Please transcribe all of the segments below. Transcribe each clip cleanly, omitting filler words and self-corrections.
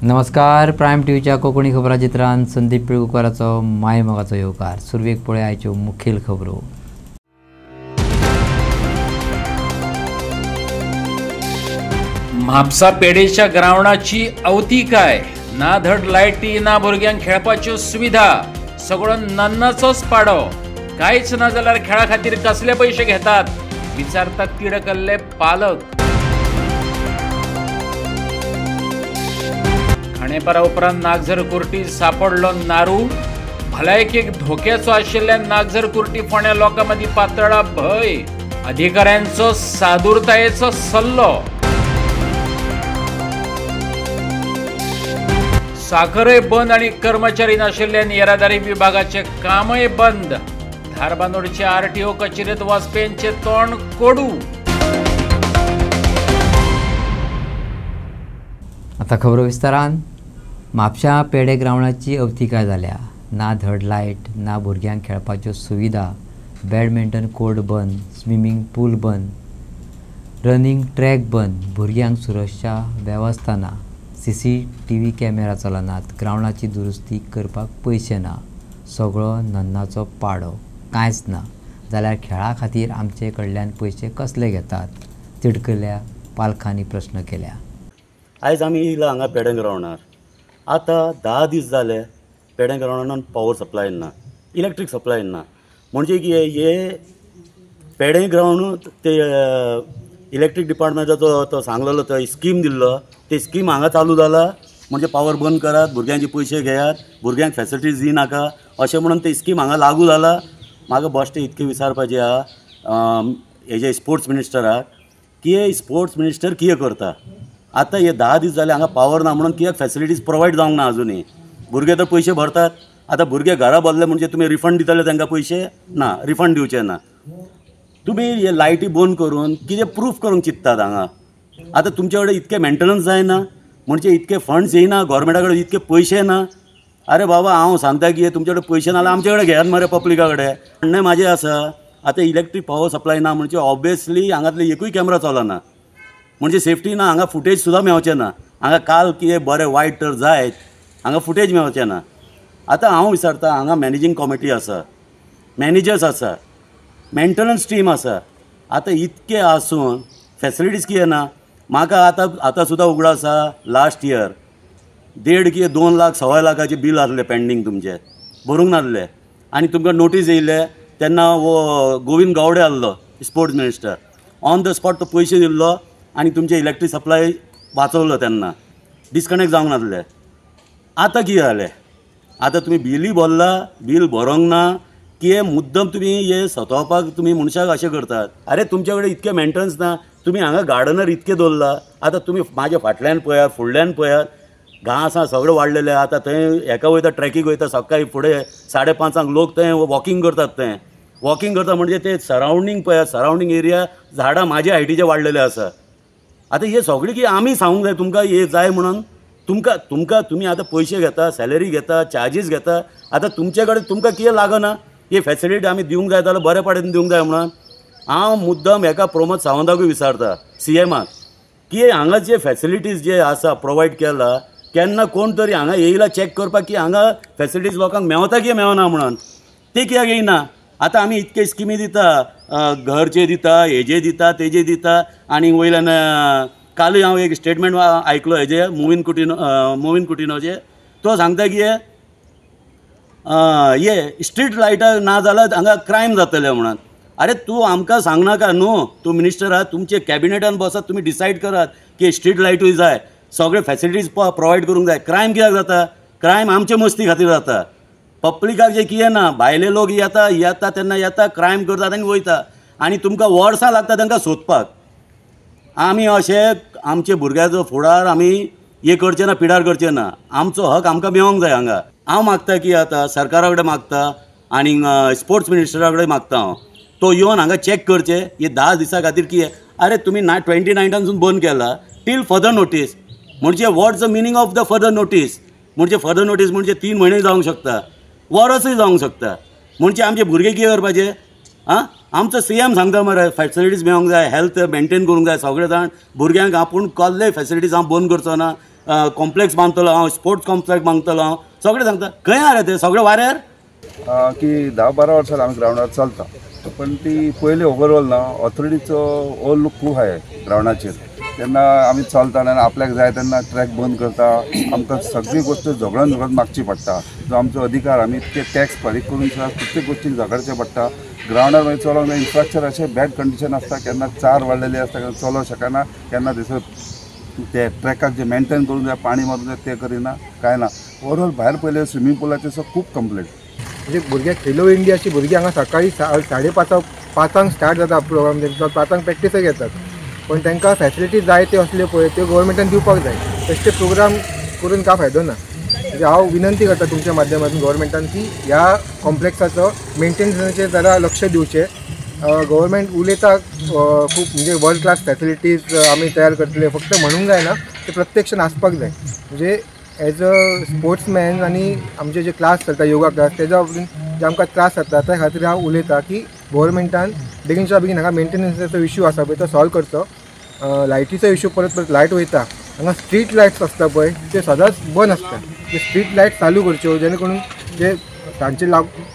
नमस्कार. प्रायम टीव्हीच्या कोकणी खबराचित्रांत संदीप पिळगुकराचो मायमोगाचो येवकार. सुरवेक पळय आयच्यो मुखेल खबरो. म्हापसा पेडेच्या ग्राउंडाची अवतिकाय. ना धड लायटी ना भुरग्यांक खेळपाच्यो सुविधा. सगळो नन्नाचोच पाडो. कांयच ना जाल्यार खेळा खातीर कसले पैसे घेतात विचारतात तिडकल्ले पालक. खाणेपारा उपरांत नागझर कुर्टी सापडलो नारू. भलायकेक धोक्याचो आशिल्ल्या नागझर कुर्टी फोंड्या लोकां मदीं पातळ्ळा भंय. अधिकाऱ्यांचो सादुरतायेचो सल्लो. साखरय बंद आणि कर्मचारी नाशिल्ल्यान येरादारी विभागाचे कामय बंद. धारबांदोडचे आरटीओ कचेरीत वचप्यांचे तोंड कोडू. आता खबरो विस्तारान. म्हापशा पेडे ग्राउंडाची अवतिकाय जाल्या. ना धड लायट ना भुरग्यांक खेळपाच्यो सुविधा. बॅडमिंटन कोर्ट बंद. स्विमींग पूल बंद. रनिंग ट्रॅक बंद. भुरग्यांक सुरक्षा वेवस्था ना. CCTV कॅमेरा चलनात. ग्राउंडाची दुरुस्ती करपाक पयशे ना. सगळो नन्नाचो पाडो. कांयच ना जाल्यार खेळा खातीर आमचे कडल्यान पयशे कसले घेतात तिडकल्या पालकांनी प्रश्न केल्या. आयज आमी येयला हांगा पेडे ग्राउंडार. आतां 10 दीस जाले पेडे ग्राउंडान पावर सप्लाय ना, इलेक्ट्रीक सप्लाय ना. म्हणजे की हे पेडे ग्राउंड ते इलेक्ट्रीक डिपार्टमेंटाचो तो सांगलेलो तो स्कीम दिल्लो ते स्कीम हांगा चालू जाला. म्हणजे पावर बंद करात, भुरग्यांचे पयशे घेयात, भुरग्यांक फॅसिलिटीज दिनाका अशें म्हणून ते स्कीम हांगा लागू जाला. म्हाका बश्टे इतकें विचारपाचें आहा हेजे स्पोर्ट्स मिनिस्टराक की हे स्पोर्ट्स मिनिस्टर कितें करता. आतां हे 10 दीस जाले हांगा पावर ना म्हणून कित्याक फॅसिलिटीज प्रोवायड जावंक ना अजुनूय. भुरगे तर पयशे भरतात. आतां भुरगे घरा बसले म्हणजे तुमी रिफंड दितले तांकां पयशे ना, रिफंड दिवचे ना. तुमी हे लायटी बंद करून कितें प्रूफ करूंक चित्तात हांगा. आतां तुमचे कडेन इतके मेंटेनन्स जायना, म्हणजे इतके फंड्स येयना, गव्हर्मेंटा कडेन इतके पयशे ना. अरे बाबा हांव सांगता की तुमचे कडेन पयशे ना जाल्यार आमचे कडेन घेयात मरे पब्लिका कडेन. म्हणणें म्हाजें आसा आतां इलेक्ट्रीक पावर सप्लाय ना म्हणजे ऑब्वियसली हांगातले एकूय कॅमेरा चलना. म्हणजे सेफ्टी ना, हांगा फुटेज सुद्दां मेळचें ना. हांगा काल कितें बरें वायट तर जायत हांगा फुटेज मेळचें ना. आतां हांव विचारता हांगा मॅनेजींग कमिटी आसा, मॅनेजर्स आसा, मेंटेनन्स टीम आसा. आतां इतके आसून फॅसिलिटीज कितें ना. म्हाका आतां सुद्दां उगडो आसा लास्ट इयर 2 लाख 2.25 लाखाचे बील आसले पेंडींग तुमचे भरूंक नासले. आनी तुमकां नोटीस येयले तेन्ना वो गोविंद गावडे आसलो sports minister. On the spot तो पयशे दिल्लो आनी तुमचे इलेक्ट्रीक सप्लाय वाचवलो. तेन्ना डिस्कनेक्ट जावंक नासले. आतां कितें जालें. आतां तुमी बिलूय भरला, बील भरोंक ना. की मुद्दम तुमी हे सतोवपाक तुमी मनशाक अशें करतात. अरे तुमचे कडेन इतके मेंटेनन्स ना. तुमी हांगा गार्डनर इतके दवरला. आतां तुमी म्हाजे फाटल्यान पळयात, फुडल्यान पळयात, घास आसा सगळे वाडलेले. आतां थंय हेका वयता ट्रॅकीक वयता सकाळी फुडें 5:30 लोक थंय वॉकिंग करतात. थंय वॉकिंग करता म्हणजे ते सरावंडींग पळयात, सरावंडींग एरिया झाडां म्हाजे हायटीचे वाडलेले आसा. आतां हे सगळे की आमी सांगूंक जाय तुमकां हे जाय म्हणून. तुमकां तुमी आतां पयशे घेता, सॅलरी घेता, चार्जीस घेता. आतां तुमचे कडेन तुमकां कितें लागना हे फॅसिलिटी आमी दिवंक जाय जाल्यार बऱ्या पडेन दिवंक जाय म्हणून. हांव मुद्दम हेका प्रमोद सावंताकूय विचारता CMाक की हांगा जे फॅसिलिटीज जे आसा प्रोवायड केला केन्ना कोण तरी हांगा येयला चॅक करपाक की हांगा फॅसिलिटीज लोकांक मेवता की मेवना म्हणून. ते कित्याक येयना. आतां आमी इतके स्किमी दिता, घरचे दिता, हेजे दिता, तेजे दिता. आनी वयल्यान कालूय हांव एक स्टेटमेंट आयकलो हेजे मोविन कुटिनोचे. तो सांगता की हे स्ट्रीट लायटा ना जाल्यार हांगा क्रायम जातले म्हणून. अरे तूं आमकां सांगनाका न्हू. तूं मिनिस्टर आहात, तुमचे कॅबिनेटान बसात, तुमी डिसायड करात की स्ट्रीट लायटूय जाय, सगळे फॅसिलिटीज प्रोवायड करूंक जाय. क्रायम कित्याक जाता. क्रायम आमचे मस्ती खातीर जाता. पब्लिकाक जे कितें ना, भायले लोक येता तेन्ना येता, क्रायम करतात आनी वयता. आनी तुमकां वर्सां लागता तांकां सोदपाक. आमी अशें आमचे भुरग्याचो फुडार आमी हे करचें ना, पिडार करचें ना. आमचो हक आमकां मेळोंक जाय हांगा. हांव मागता की आतां सरकारा कडेन मागता आनी स्पोर्ट्स मिनिस्टरा कडेन मागता हांव तो येवन हांगा चॅक करचे हे 10 दिसां खातीर कितें. अरे तुमी 29 बंद केला टील फर्दर नोटीस. म्हणजे what's the meaning of the further notice. म्हणजे फर्दर नोटीस म्हणजे 3 म्हयने जावंक शकता, वर्सूय जावंक शकता. म्हणजे आमचे भुरगे कितें करपाचे. आमचो CM सांगता मरे फॅसिलिटीज मेळोंक जाय, हेल्थ मेंटेन करूंक जाय सगळे जाण. भुरग्यांक आपूण कसलेय फॅसिलिटीज हांव बंद करचो ना. कॉम्प्लेक्स बांदतलो हांव, स्पोर्ट्स कॉम्प्लेक्स बांदतलो हांव, सगळें सांगता. खंय आहा रे ते सगळे वाऱ्यार. की 10-12 वर्सां आमी ग्रावंडार चलता, पण ती पयलीं ओवरऑल ना ऑथॉरिटीचो ओवर लूक खूब आहाय ग्रावंडाचेर. तेन्ना आमी चलता आनी आपल्याक जाय तेन्ना ट्रॅक बंद करता. आमकां सगळी गोश्ट झगडून मागची पडटा. जो आमचो अधिकार आमी इतके टॅक्स फारीक करून सुद्दां प्रत्येक गोश्टीक झगडचें पडटा. ग्रावंडार मागीर चलोंक जाय. इन्फ्रास्ट्रक्चर अशें बॅड कंडिशन आसता, केन्ना चार वाडलेली आसता, केन्ना चलोवंक शकना, केन्ना थंयसर ते ट्रॅकाक जे मेंटेन करून जाय, पाणी मारून जाय ते करिना, कांय ना. ओवरऑल भायर पयले स्विमींग पुलाचे सो खूब कंप्लेंट. म्हणजे भुरगे खेलो इंडियाची भुरगीं हांगा सकाळी 5:30 स्टार्ट जाता प्रोग्राम. तेंचो 5 प्रॅक्टिसय घेतात, पण तांकां फॅसिलिटी जाय त्यो असल्यो पळय त्यो गव्हर्मेंटान दिवपाक जाय. तशे प्रोग्राम करून काय फायदो ना. म्हणजे हांव विनंती करता तुमच्या माध्यमातून गव्हर्मेंटान की ह्या कॉम्प्लेक्साचो मेंटेनन्साचेर जरा लक्ष दिवचें. गव्हर्मेंट उलयता खूब म्हणजे वर्ल्ड क्लास फॅसिलिटीज आमी तयार करतले, फक्त म्हणूंक जायना, ते प्रत्यक्षान आसपाक जाय. म्हणजे एज अ स्पोर्ट्समॅन आनी आमचे जे क्लास चलता योगा क्लास तेज्या जे आमकां त्रास जाता त्या खातीर हांव उलयतां की गव्हर्मेंटान बेगिनच्या बेगीन हांगा मेंटेनन्साचो इश्यू आसा पळय तो सॉल्व करचो. लायटीचो इश्यू परत लायट वयता, हांगा स्ट्रीट लायट्स आसता पळय ते सदांच बंद आसता. ते स्ट्रीट लायट चालू करच्यो जेणे करून जे तांचे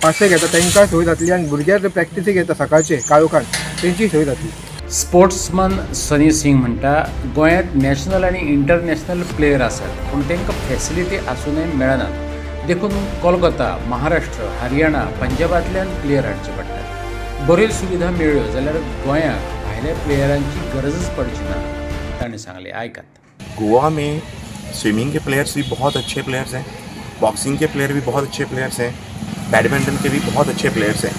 पासे घेता तांकां सोय जातली आनी भुरग्यां जे प्रॅक्टिसीक येता सकाळचे काळोखान तेंची सोय जातली. स्पोर्ट्समन सनी सिंग म्हणटा गोंयांत नॅशनल आनी इंटरनॅशनल प्लेयर आसात, पूण तांकां फॅसिलिटी आसूनय मेळनात. देखून कोलकाता, महाराष्ट्र, हरियाणा, पंजाबांतल्यान प्लेयर हाडचे पडटात. बऱ्यो सुविधा मेळ्ळ्यो जाल्यार गोंयांत भायल्या प्लेयरांची गरजच पडची ना, ताणें सांगलें. आयकात. गोवा में स्विमिंग के प्लेयर्स भी बहुत अच्छे प्लेयर्स हैं, बॉक्सिंग के प्लेयर भी बहुत अच्छे प्लेयर्स हैं, बैडमिंटन के भी बहुत अच्छे प्लेयर्स हैं.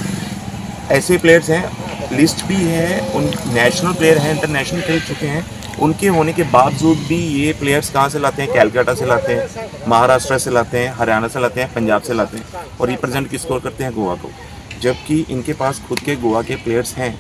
ऐसे प्लेयर्स हैं, लिस्ट भी है, उन नेशनल प्लेयर हैं, इंटरनेशनल खेल चुके हैं. उनके होने के बावजूद भी ये प्लेयर्स कहाँ से लाते हैं? कैलकाटा से लाते हैं, महाराष्ट्र से लाते हैं, हरियाणा से लाते हैं, पंजाब से लाते हैं और रिप्रेजेंट किसको करते हैं? गोवा को. जबकि इनके पास खुद के गोवा के प्लेयर्स हैं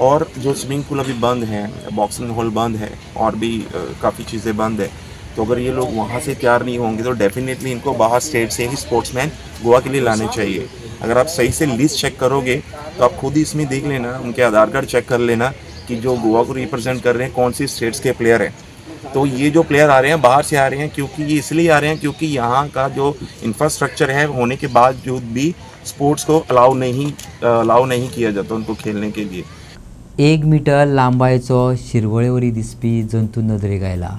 और जो स्विमिंग पूल अभी बंद है, बॉक्सिंग हॉल बंद है और भी काफ़ी चीज़ें बंद है. तो अगर ये लोग वहाँ से तैयार नहीं होंगे तो डेफिनेटली इनको बाहर स्टेट से ही स्पोर्ट्समैन गोवा के लिए लाने चाहिए. अगर आप सही से लिस्ट चेक करोगे तो आप खुद ही इसमें देख लेना, उनके आधार कार्ड चेक कर लेना कि जो गोवा को रिप्रेजेंट कर रहे हैं कौन सी स्टेट्स के प्लेयर हैं. तो ये जो प्लेयर आ रहे हैं बाहर से आ रहे हैं, क्योंकि ये इसलिए आ रहे हैं क्योंकि यहाँ का जो इंफ्रास्ट्रक्चर है होने के बावजूद भी स्पोर्ट्स को अलाउ नहीं किया जाता उनको खेलने के लिए. 1 मीटर लांबायेचो शिरवळेवरी दिसपी जंतू नदरेक आयला,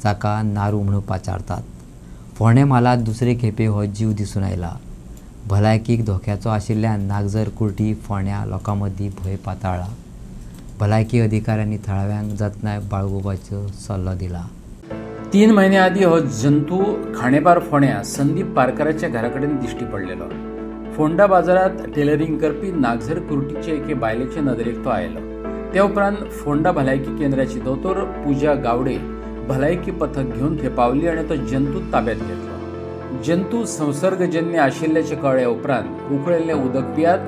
जाका नारू म्हणून पाचारतात. फोंडे म्हालात दुसरे खेपे हो जीव दिसून आयला. भलायकीक धोक्याचो आशिल्ल्यान नागजर कुर्टी फोंड्या लोकां मदीं भंय पाताळ्ळा. भलायकी अधिकाऱ्यांनी थळाव्यांक जतनाय बाळगुपाचो सल्लो दिला. 3 महिने आदी हो जंतू खाणेपार फोंड्या संदीप पारकाराच्या घरा कडेन दिश्टी पडलेलो. फोंडा बाजारात टेलरिंग करपी नागझर कुर्टीचे एके बायलेचे नदरेक तो आयलो. ते उपरांत फोंडा भलायकी केंद्राची दोतोर पुजा गावडे भलायकी पथक घेवन थंय पावली आनी तो जंतू ताब्यात घेतलो. जंतू संसर्गजन्य आशिल्ल्याचे कळ्ळे उपरांत उकळिल्लें उदक पियात,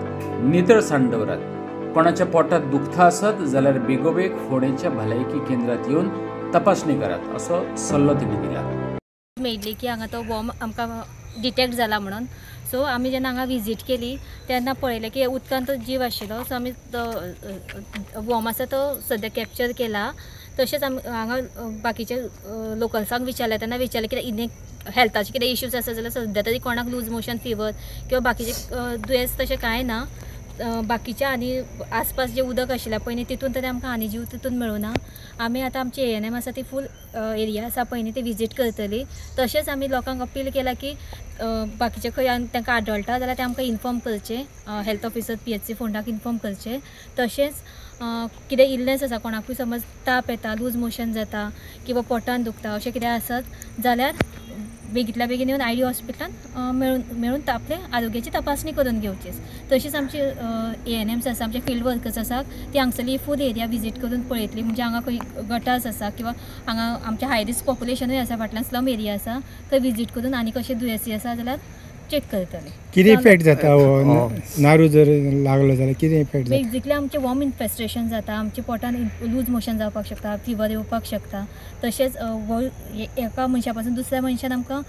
नितळ साण दवरात. कोणाच्या पोटात दुखता आसत जाल्यार बेगोबेग फोंडेच्या भलायकी केंद्रात येवन तपासणी करात असो सल्लो तिणें दिला. मेळिल्ली की हांगा तो वॉर्म आमकां डिटेक्ट जाला म्हणून. सो आमी जेन्ना हांगा विजीट केली तेन्ना पळयलें की उदकांत तो जीव आशिल्लो. सो आमी तो वॉर्म आसा तो सद्या कॅप्चर केला. तशेंच हांगा बाकीचे लोकल्सांक विचारलें तेन्ना विचारलें कित्याक इन्ने हेल्थाचे कितें इश्यूज आसा जाल्यार सद्या तरी कोणाक लूज मोशन फिवर किंवा बाकीचे दुयेंस तशें कांय ना. बाकीच्या आनी आसपास जे उदक आशिल्लें पळय न्ही तितून तरी आमकां आनी जीव तितून मेळूना. आमी आतां आमची ANM आसा ती फूल एरिया आसा पळय न्ही ती विजीट करतली. तशेंच आमी लोकांक अपील केला की बाकीचे खंय तांकां आढळटा जाल्यार ते आमकां इन्फॉर्म करचें, हेल्थ ऑफिसर PHC फोंडाक इन्फॉर्म करचें. तशेंच कितें इलनेस आसा कोणाकूय समज ताप येता, लूज मोशन जाता किंवा पोटान दुखता अशें कितें आसत जाल्यार बेगींतल्या बेगीन येवन ID हॉस्पिटलान मेळून आपले आरोग्याची तपासणी करून घेवची. तशीच आमची ANMs आसा, आमचे फील्ड वर्कर्स आसा ती हांगसरली फूल एरिया विजीट करून पळयतली. म्हणजे हांगा खंय गटार्स आसा किंवा हांगा आमचे हाय रिस्क पॉप्युलेशनूय आसा, फाटल्यान स्लम एरिया आसा थंय विजीट करून आनी कशें दुयेंसी आसा जाल्यार चेक करतले. कितें इफेक्ट जाता नारू जर लागलो जाल्यार कितें इफेक्ट जाता? बेजिकली आमचे वॉर्म इन्फेस्टेशन जाता, आमच्या पोटान लूज मोशन जावपाक शकता, फिवर येवपाक शकता. तशेंच एका मनशा पासून दुसऱ्या मनशान आमकां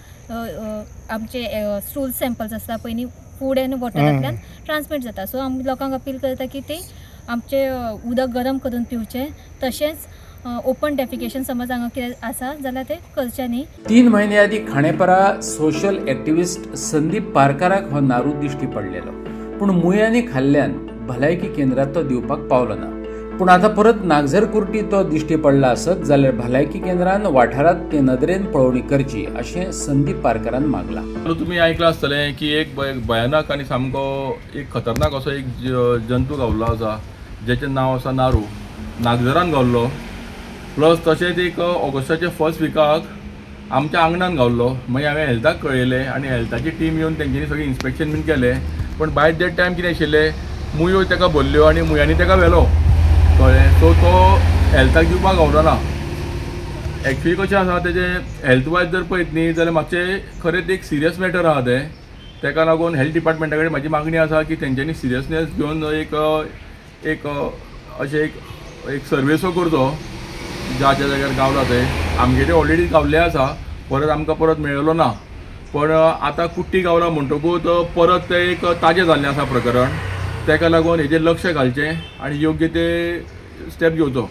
आमचे स्टूल सॅम्पल्स आसता पळय न्ही फूड एंड वॉटरांतल्यान ट्रान्समीट जाता. सो आमी लोकांक अपील करता की ते आमचे उदक गरम करून पिवचें. तशेंच ओपन डेफिकेशन समज हांगा कितें आसा जाल्यार ते करचें न्ही. 3 महिने आधी खाणेपरा सोशल ॲक्टिव्हिस्ट संदीप पारकाराक हो नारू दिश्टी पडलेलो, पूण मुयांनी खाल्ल्यान भलायकी केंद्रात तो दिवपाक पावलो ना. पूण आता परत नागझर कुर्टी तो दिश्टी पडला आसत जाल्यार भलायकी केंद्रान वाठारात ते नदरेन पळोवणी करची अशें संदीप पारकारान मागला. तुम्ही ऐकलं असतलें की एक भयानक आनी सामको एक खतरनाक असो एक जंतू गावल्लो आसा जेचें नांव आसा नारू. नागझरान गावल्लो, प्लस तशेंच एक ऑगस्टाच्या फर्स्ट विकाक आमच्या आंगणान गावल्लो. मागीर हांवें हेल्थाक कळयलें आनी हेल्थाची टीम येवन तेंच्यांनी सगळें इन्स्पेक्शन बीन केलें. पण बाय दॅट टायम कितें आशिल्लें, मुयो ताका भरल्यो आनी मुयांनी ताका व्हेलो कळ्ळें. सो तो हेल्थाक दिवपाक गावलो ना. एक्चुली कशें आसा तेजें हेल्थ वायज जर पळयत न्ही जाल्यार मातशें खरेंच एक सिरियस मॅटर आहा तें. ताका लागून हेल्थ डिपार्टमेंटा कडेन म्हाजी मागणी आसा की तेंच्यांनी सिरियसनेस घेवन एक अशें एक सर्वेसो करचो ज्या जाग्यार गावला ते. आमगे ते ऑलरेडी गावल्ले आसा, परत आमकां परत मेळ्ळलो ना. पण आतां कुट्टी गावला म्हणटकूच परत तें एक ताजें जाल्लें आसा प्रकरण. ताका लागून हेजेर लक्ष घालचें आनी योग्य ते स्टेप घेवचो.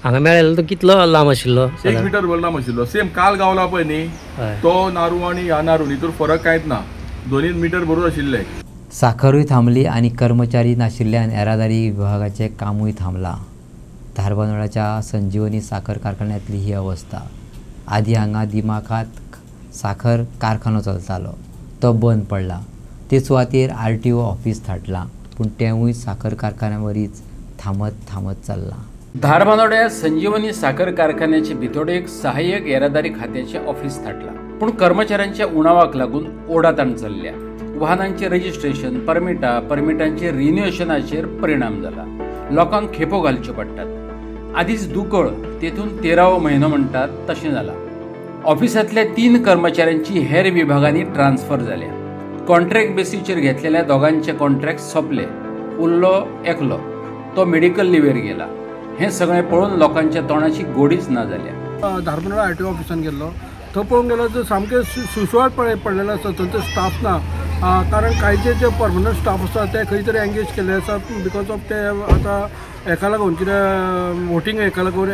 हांगा मेळ्ळेलो तो कितलो लांब आशिल्लो? 1 मीटर भर लांब आशिल्लो. सेम काल गावला पळय न्ही तो नारू आनी ह्या नारू हितूर फरक कांयच ना, दोनूय मिटर भरूच आशिल्ले. साखरूय थांबली आणि कर्मचारी नाशिल्ल्यान येरादारी विभागाचे कामूय थांबलां. धारबांदोडाच्या संजीवनी साखर कारखान्यांतली ही अवस्था. आदी हांगा दिमाखात साखर कारखानो चलतालो, तो बंद पडला. ते सुवातेर RTO ऑफिस थाटलां, पूण तेंवूय साखर कारखान्यावरीच थांबत चल्लां. धारबांदोड्या संजीवनी साखर कारखान्याचे भितोडेक सहाय्यक येरादारी खात्याचे ऑफिस थाटलां, पूण कर्मचाऱ्यांच्या उणावाक लागून ओडाताण चल्ल्या. वाहनांचे रजिस्ट्रेशन, परमिटांचे रिन्युएशनाचेर परिणाम जाला. लोकांक खेपो घालच्यो पडटात. आधीच दुकळ तेतून 13वो म्हयनो म्हणटात तशें जाला. ऑफिसांतल्या 3 कर्मचाऱ्यांची हेर विभागांनी ट्रान्सफर जाल्या. कॉन्ट्रॅक्ट बेसीचेर घेतलेल्या दोगांचे कॉन्ट्रॅक्ट सोंपले. उरलो एकलो, तो मेडिकल लिव्हेर गेला. हें सगळें पळोवन लोकांच्या तोंडाची गोडीच ना जाल्या. धारबांदोडा RTO ऑफिसान गेल्लो, तो पळोवंक गेलो तर सामकें सुसवाड पडलेलो आसा. थंयचो स्टाफ ना, कारण कांयचे जे परमनंट स्टाफ आसा ते खंय तरी एंगेज केल्ले आसा. बिकॉज ऑफ ते आतां हेका लागून कितें वोटींग हेका लागून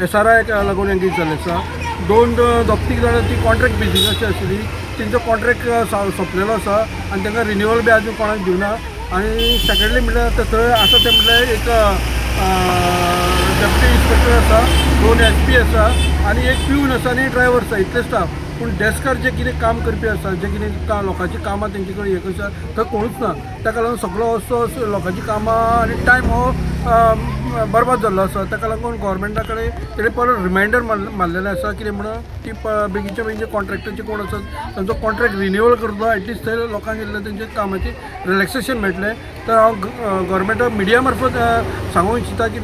SRI हेका लागून एंगेज जाल्ले आसा. 2-3 जाणां ती कॉन्ट्रॅक्ट बेजिसाचेर आशिल्ली. तेंचो कॉन्ट्रॅक्ट सोंपलेलो आसा आनी तांकां रिन्युअल बी आजून कोणाक दिवना. आनी सेकंडली म्हणल्यार थंय आसा ते म्हणल्यार एक डेप्युटी इन्स्पेक्टर आसा, 2 SP आसा आनी एक प्यून आसा आनी ड्रायव्हर आसा, इतले स्टाफ. पूण डेस्कार जे कितें काम करपी आसा, जे कितें लोकांची कामां तेंचे कडेन हें करता थंय कोणूच ना. ताका लागून सगळो असो लोकांची कामां आनी टायम हो बरबाद जाल्लो आसा. ताका लागून गोवोरमेंटा कडेन तेणें परत रिमांयडर मारलेलें आसा कितें म्हणून ती बेगीनच्या बेगीन जे कॉन्ट्रॅक्टाचे कोण आसात तांचो कॉन्ट्रॅक्ट रिन्युअल करतलो. एटलिस्ट थंय लोकांक इल्लें तेंचे कामाची रिलॅक्सेशन मेळटलें. तर हांव गोवोरमेंटा मिडिया मार्फत सांगूंक इच्छिता की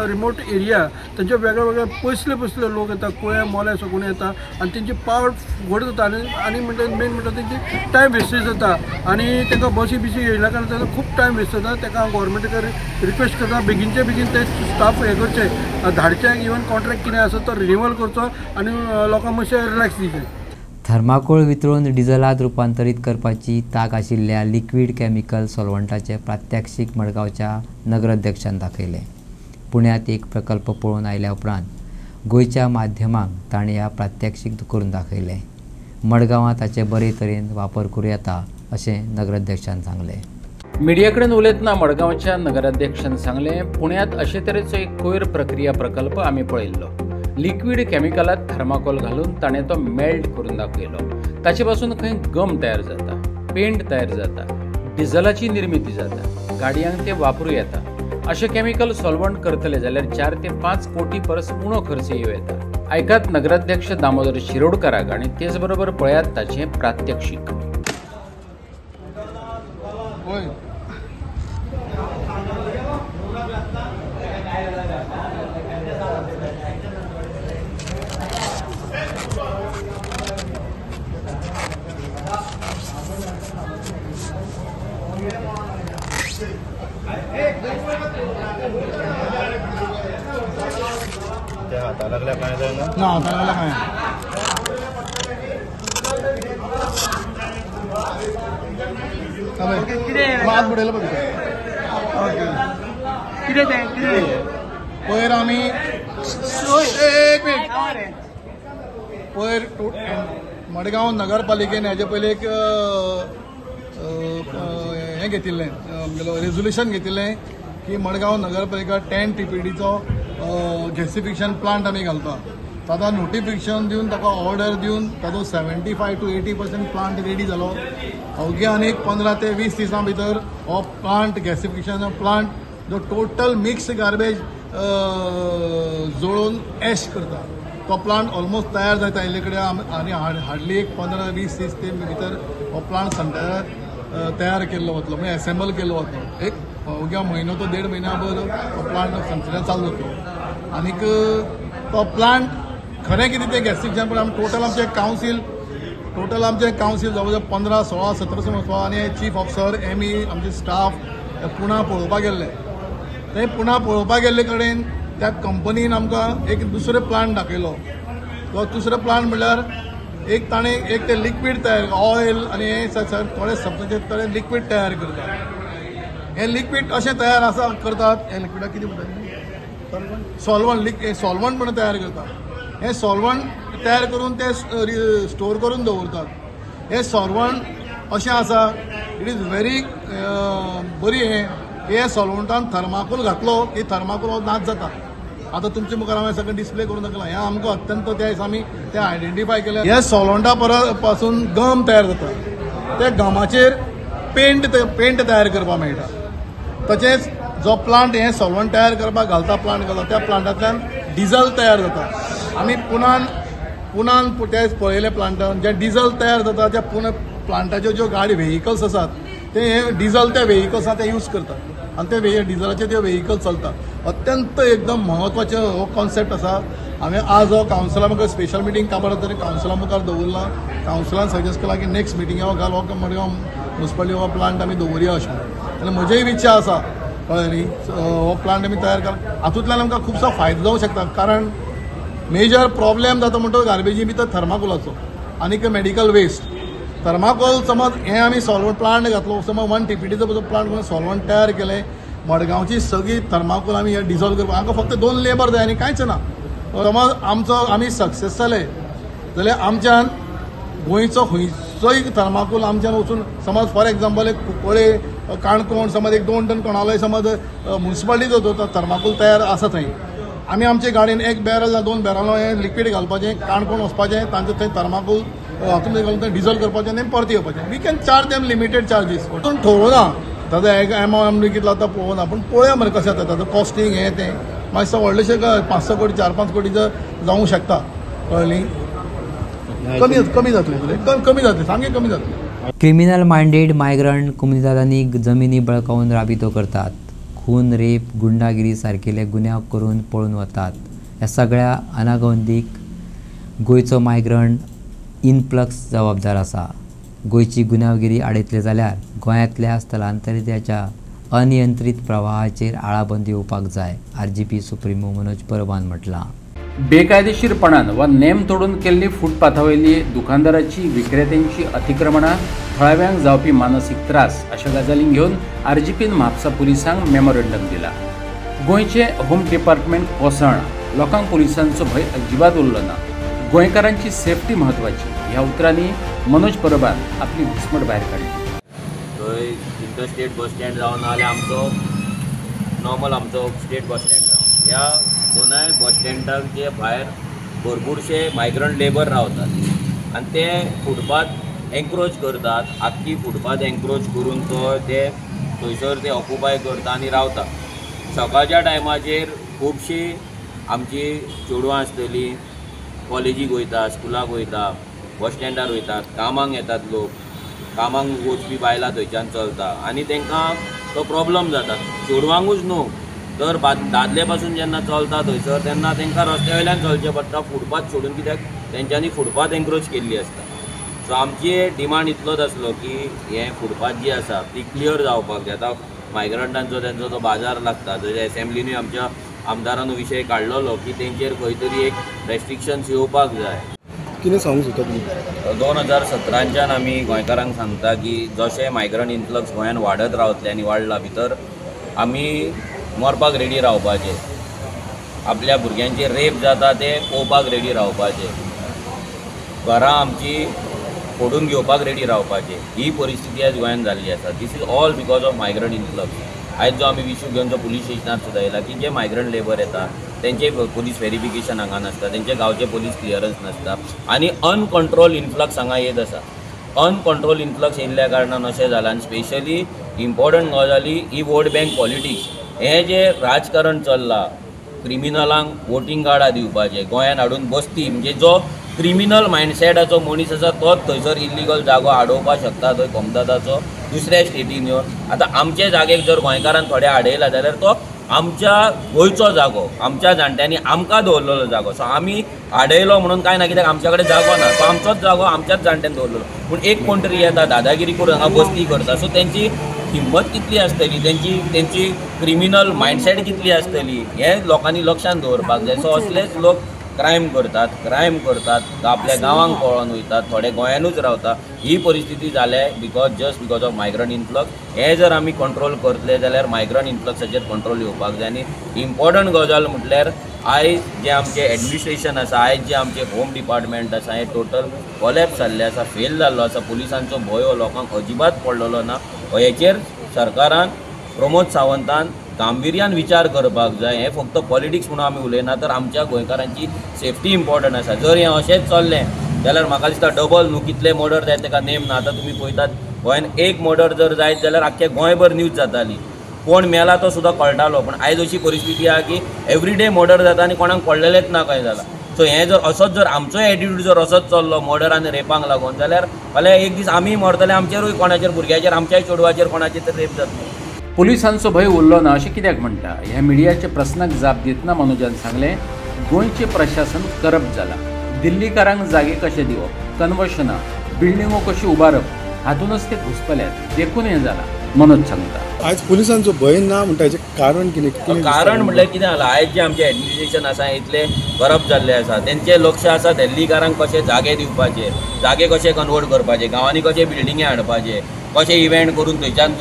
रिमोट एरिया तेंचे वेगळे वेगळे पयसले लोक येता, कुळ्या मोल्या साकून येता आनी तेंची पावट व्हड जाता. आनी म्हणटा मेन म्हणटा तेंची टायम वेस्टेज जाता आनी तांकां बसी येयल्या कारणान तांकां खूब टायम वेस्ट जाता. ताका हांव गोवोरमेंटा रिक्वेस्ट करता बेगीनचे बेगीन ते स्टाफ हें करचे, धाडचे. इवन कॉन्ट्रॅक्ट कितें आसा तो रिन्युअल करचो आनी लोकांक मातशें रिलॅक्स दिवचें. थर्माकोल वितळून डिझलात रुपांतरीत करपाची ताक आशिल्ल्या लिक्वीड केमिकल सॉल्वंटाचे प्रात्यक्षीक मडगांवच्या नगराध्यक्षान दाखयले. पुण्यात एक प्रकल्प पळोवन आयल्या उपरांत गोंयच्या माध्यमांक ताणें ह्या प्रात्यक्षीक करून दाखयलें. मडगांवां ताचे बरे तरेन वापर करूं येता अशें नगराध्यक्षान सांगलें. मिडिया कडेन उलयतना मडगांवच्या नगराध्यक्षान सांगलें, पुण्यात अशे तरेचो एक कोयर प्रक्रिया प्रकल्प आमी पळयल्लो. लिक्वीड केमिकलात थर्माकोल घालून ताणें तो मेल्ट करून दाखयलो. ताचे पासून खंय गम तयार जाता, पेंट तयार जाता, डिझलाची निर्मिती जाता, गाडयांक ते वापरूं येता. अशें केमिकल सॉल्वंट करतले जाल्यार 4 ते 5 कोटी परस उणो खर्च येवं येता. आयकात नगराध्यक्ष दामोदर शिरोडकाराक आनी तेच बरोबर पळयात ताचें प्रात्यक्षीक. लागल्या काय जाय ना ना हाताला काय किती मात बुडेला बघ किती ते किती पयर आमी एक मिनिट पयर मडगांव नगरपालिकेन हेजे पयलीं एक हें घेतिल्लें रेजोल्युशन घेतिल्लें की मडगांव नगरपालिका 10 TPDचो गॅसिफिकेशन प्लांट आमी घालता. ताका नोटिफिकेशन दिवन ताका ऑर्डर दिवन ताजो 75 to 80% प्लांट रेडी जालो. अवघे आनीक 15 ते 20 दिसां भितर हो प्लांट गॅसिफिकेशन प्लांट जो टोटल मिक्स गार्बेज जळोवन एश करता तो प्लांट ऑलमोस्ट तयार जाता इल्ले कडेन आनी हार्डली एक 15-20 दीस ते भितर हो प्लांट संटार तयार केल्लो वतलो म्हणजे एसेंबल केल्लो वतलो. एक अवघ्या म्हयनो तो 1.5 म्हयन्याभर तो प्लांट संचार चालू जातलो. आनीक तो प्लांट खरें कितें तें गॅसिफिकेशन पण टोटल आमचे कावन्सील जवळ 15, 16, 17 आनी चीफ ऑफिसर ME आमचे स्टाफ पुणा पळोवपाक गेल्ले. ते पुणा पळोवपाक गेल्ले कडेन त्या कंपनीन आमकां एक दुसरो प्लांट दाखयलो. तो दुसरो प्लांट म्हणल्यार एक ताणें एक ते लिक्वीड तयार ऑयल आनी हे थोडे सबस्टन्स थोडे लिक्वीड तयार करतात. हे लिक्वीड अशें तयार आसा करतात हे लिक्विडाक कितें म्हणटात सॉल्वंट म्हणून तयार करतात. हे सॉल्वंट तयार करून ते स्टोर करून दवरतात. हे सॉल्वंट अशें आसा इट इज व्हेरी बरी हे सॉल्वंटान थर्माकोल घातलो की थर्माकोल हो नाच जाता. आतां तुमचे मुखार हांवें सगळें डिस्प्ले करून दाखयलां. हें आमकां अत्यंत त्या दिसा आमी ते आयडेंटिफाय केले. हे सॉल्वंटा पासून गम तयार जाता. त्या गमाचेर पेंट तयार करपाक मेळटा. तशेंच जो प्लांट हे सॉल्वंट तयार करपाक घालता त्या प्लांटांतल्यान डिझल तयार जाता. आमी पुणान ते पळयले प्लांटान जे डिझल तयार जाता त्या प्लांटाच्यो ज्यो गाडी व्हेहिकल्स आसात ते हे डिझल त्या व्हेहिकल्सां ते यूज करतात आनी ते डिझलाचे ते व्हेहिकल चलता. अत्यंत एकदम म्हत्वाचो हो कॉन्सेप्ट आसा. हांवें आज हो कावन्सिला म्हाका स्पेशल मिटींग काबार तरी कावन्सिला मुखार दवरला. कावन्सिलान सजेस्ट केला की नेक्स्ट मिटींग हो घाल हो मडगांव म्युनिसिपालिटी हो प्लांट आमी दवरया अशें म्हणून. आनी म्हजेय इच्छा आसा कळ्ळें न्ही हो प्लांट आमी तयार कर. हातूंतल्यान आमकां खुबसो फायदो जावंक शकता. कारण मेजर प्रॉब्लेम जाता म्हणटा गार्बेजी भितर थर्माकोलाचो आनीक मेडिकल वेस्ट. थर्माकोल समज हे आमी सॉल्वंट प्लांट घातलो समज 1 TPDचो प्लांट करून सॉल्वंट तयार केलें मडगांवची सगळी थर्माकोल आमी हे डिझॉल्व करपाक आमकां फक्त 2 लेबर जाय आनी कांयच ना. समज आमी सक्सेस जाले जाल्यार आमच्यान गोंयचो खंयचोय थर्माकोल आमच्यान वचून समज फॉर एक्झाम्पल एक कुंकळे काणकोण समज एक 2 टन कोणालोय समज म्युनिसिपालिटीचो थर्माकोल तयार आसा थंय आमी आमचे गाडयेन 1 बॅरल ना 2 बॅरल हें लिक्वीड घालपाचें काणकोण वचपाचें तांचें थंय थर्माकोल हातूंत घालून तें डिझॉल्व करपाचें आनी परत येवपाचें. We can charge them limited charges. पूण थोवना ताजो एमावंट कितलो आतां पळोवना पूण पळोवया मरे कशें जाता ताजो कॉस्टींग हें तें मातशें व्हडलेशें 5-6 कोटी 4-5 कोटीचं जावंक शकता. कळ्ळें कमी जातलें सामकें कमी जातलें. क्रिमिनल माइंडेड मायग्रंट कम्युनिटांनी जमिनी बळकावून राबितो करतात. खून रेप गुंडागिरी सारकेले गुन्यांव करून पळून वतात. ह्या सगळ्या अनागोंदीक गोंयचो मायग्रंट इनफ्लक्स जबाबदार आसा. गोंयची गुन्यांवगिरी आडयतले जाल्यार गोंयांतल्या स्थलांतरितांच्या अनियंत्रीत प्रवाहाचेर आळाबंदी येवपाक जाय. RGP सुप्रिमो मनोज परबान म्हटलां. बेकायदेशीरपणान वा नेम तोडून केल्ली फुटपाथावयली दुकानदाराची विक्रेत्यांची अतिक्रमणां थळाव्यांक जावपी मानसीक त्रास अशा गजालींक घेवन RGPन म्हापसा पुलिसांक मेमोरेंडम दिला. गोंयचे होम डिपार्टमेंट कोसळ्ळां. लोकांक पुलिसांचो भंय अजिबात उरलो ना. गोंयकारांची सेफ्टी म्हत्वाची ह्या उतरांनी मनोज परबान आपली घुसमट भायर काडली. थंय इंटरस्टेट बस स्टँड जावन नाल्यार आमचो नॉर्मल आमचो स्टेट बस स्टँड जावन ह्या दोनाय बस स्टँडाचे भायर भरपूरशे मायग्रंट लेबर रावतात आनी ते फुटपाथ एन्क्रोच करतात. आख्खी फुटपाथ एन्क्रोच करून तो ते थंयसर ते ऑक्युपाय करता आनी रावता. सकाळच्या टायमाचेर खुबशीं आमची चेडवां आसतलीं कॉलेजीक वयता स्कुलाक वयता बस स्टँडार वयतात कामाक येतात लोक. कामाक वचपी बायलां थंयच्यान चलता आनी तांकां तो प्रॉब्लम जाता. चेडवांकूच न्हू तर दादले पासून जेन्ना चलता थंयसर तेन्ना तांकां रस्त्या वयल्यान चलचें पडटा फुटपाथ सोडून. कित्याक तेंच्यांनी फुटपाथ एन्क्रोच केल्ली आसता. सो आमची डिमांड इतलोच आसलो की हे फुटपाथ जी आसा ती क्लियर जावपाक जाय. आतां मायग्रंटांचो तेंचो जो बाजार लागता थंय एसेंब्लीनूय आमच्या आमदारान विशय काडलेलो की तेंचेर खंय तरी एक रेस्ट्रिक्शन्स येवपाक जाय. कितें सांगूंक सोदता तुमी? 2017च्यान आमी गोंयकारांक सांगता की जशें मायग्रंट इन्फ्लक्स गोंयान वाडत रावतलें आनी वाडला भितर आमी मरपाक रेडी रावपाचें. आपल्या भुरग्यांचे रेप जाता ते पळोवपाक रेडी रावपाचे, घरां आमची फोडून घेवपाक रेडी रावपाचे, ही परिस्थिती आज गोंयांत जाल्ली आसा. This is all because of migrant influx. आयज जो आमी इश्यू घेवन जो पुलीस स्टेशनार सुद्दां येयला की जे मायग्रंट लेबर येता तेंचे पुलीस व्हेरिफिकेशन हांगा नासता, तेंचे गांवचे पुलीस क्लियरन्स नासता आनी अनकंट्रोल इन्फ्लक्स हांगा येत आसा. अनकंट्रोल इन्फ्लक्स येयल्ल्या कारणान अशें जालां. आनी स्पेशली इम्पॉर्टंट गजाली ही वोट बँक पॉलिटिक्स, हें जे राजकारण चल्लां, क्रिमिनलांक वोटींग कार्डां दिवपाचें, गोंयांत हाडून बसती, म्हणजे जो क्रिमिनल मायंडसेटाचो मनीस आसा तोच थंयसर इल्लिगल जागो आडोवपाक शकता थंय कोमदाताचो दुसऱ्या स्टेटीन येवन. आतां आमचे जागेक जर गोंयकारान थोडे आडयला जाल्यार तो आमच्या गोंयचो जागो, आमच्या जाणट्यांनी आमकां दवरलेलो जागो. सो आमी आडयलो म्हणून कांय ना, कित्याक आमच्या कडेन जागो ना, तो आमचोच जागो आमच्याच जाणट्यान दवरलेलो. पूण एक कोण तरी येता दादागिरी करून हांगा बसती करता. सो तेंची हिंमत कितली आसतली, तेंची क्रिमिनल मायंडसेट कितली आसतली, हें लोकांनी लक्षांत दवरपाक जाय. सो असलेच लोक क्रायम करतात, आपल्या गांवांक पळोवन वयतात, थोडे गोंयानूच रावता. ही परिस्थिती जाल्या बिकॉज ऑफ मायग्रंट इन्फ्लक्स. हे जर आमी कंट्रोल करतले जाल्यार मायग्रंट इन्फ्लक्साचेर कंट्रोल येवपाक जाय. आनी इम्पॉर्टंट गजाल म्हटल्यार आयज जे आमचे एडमिनिस्ट्रेशन आसा, आयज जे आमचे होम डिपार्टमेंट आसा, हें टोटल कॉलॅप्स जाल्लें आसा, फेल जाल्लो आसा. पुलिसांचो भंय हो लोकांक अजिबात पडलेलो ना. हेचेर सरकारान, प्रमोद सावंतान गांभीर्यान विचार करपाक जाय. हें फक्त पॉलिटिक्स म्हणून आमी उलयना, तर आमच्या गोंयकारांची सेफ्टी इम्पॉर्टंट आसा. जर हें अशेंच चल्लें जाल्यार म्हाका दिसता डबल न्हू कितले मर्डर जाय तेका नेम ना. आतां तुमी पळयतात गोंयांत एक मर्डर जर जायत जाल्यार आख्खे गोंयभर न्यूज जाताली, कोण मेला तो सुद्दां कळटालो. पूण आयज अशी परिस्थिती आहा की एवरीडे मर्डर जाता आनी कोणाक कळलेलेंच ना कशें जालां. सो हें जर असोच जर आमचो एटिट्यूड जर असोच चल्लो मर्डर आनी रेपांक लागून जाल्यार फाल्यां एक दीस आमी मरतले, आमचेरूय कोणाचेर भुरग्याचेर, आमच्याय चेडवाचेर कोणाचेर तर रेप जातलो. पुलिसांचो भंय उरलो ना अशें कित्याक म्हणटा? ह्या मिडियाच्या प्रस्नाक जाप दितना मनोजान सांगलें, गोंयचें प्रशासन करप्ट जालां. दिल्लीकारांक जागे कशे दिवप, कन्वर्शनां, बिल्डिंगो कशी उबारप, हातूनच ते घुसपल्यात. देखून हें जालां. मनोज सांगता, आयज पुलिसांचो भंय ना म्हणटा हेचें कारण कितें? कारण म्हटल्यार कितें जालां, आयज जे आमचें एडमिनिस्ट्रेशन आसा इतले करप्ट जाल्ले आसा. तेंचें लक्ष आसा दिल्लीकारांक कशे जागे दिवपाचे, जागे कशे कन्वर्ट करपाचे, गांवांनी कशे बिल्डिंगे हाडपाचे, कशे इव्हेंट करून थंयच्यान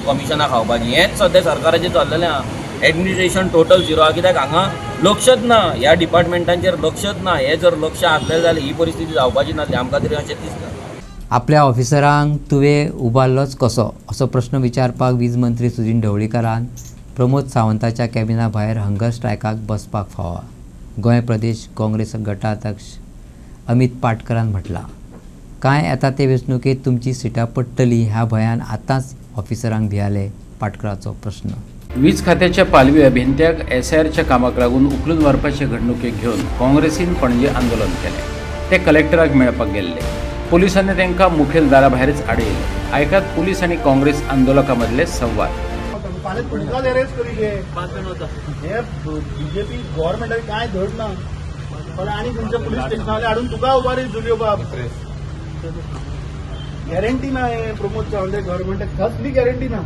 कमिशनां खावपाची, हेंच सद्या सरकाराचें चल्लेलें आहा. एडमिनिस्ट्रेशन टोटल झिरो आहा, कित्याक हांगा लक्षच ना, ह्या डिपार्टमेंटांचेर लक्षच ना. हें जर लक्ष आसलें जाल्यार ही परिस्थिती जावपाची नासली, आमकां तरी अशें दिसता. आपल्या ऑफिसरांक तुवें उबारलोच कसो असो प्रश्न विचारपाक वीज मंत्री सुदीन ढवळीकारान प्रमोद सावंताच्या कॅबिना भायर हंगर स्ट्रायकाक बसपाक फावा. गोंय प्रदेश काँग्रेस गटाध्यक्ष अमित पाटकरान म्हटलां, कांय येता ते वेंचणुकेंत तुमची सिटां पडटली ह्या भंयान आतांच ऑफिसरांक भियाले. पाटकराचो प्रश्न. वीज खात्याच्या पालवी अभियंत्याक SIRच्या कामाक लागून उखलून व्हरपाचे घडणुकेक घेवन काँग्रेसीन पणजे आंदोलन केलें. ते कलेक्टराक मेळपाक गेल्ले. पुलिसांनी तांकां मुखेल दारा भायरच आडयले. आयकात पुलीस आनी काँग्रेस आंदोलकां मदले संवाद. बीजेपी गव्हर्नमेंटाक कांय धड ना, आनी खंयच्या पुलीस स्टेशनार हाडून तुका उबारी जुडियो गॅरंटी ना. हे प्रमोद सावंत गव्हर्नमेंटाक कसली गॅरंटी ना.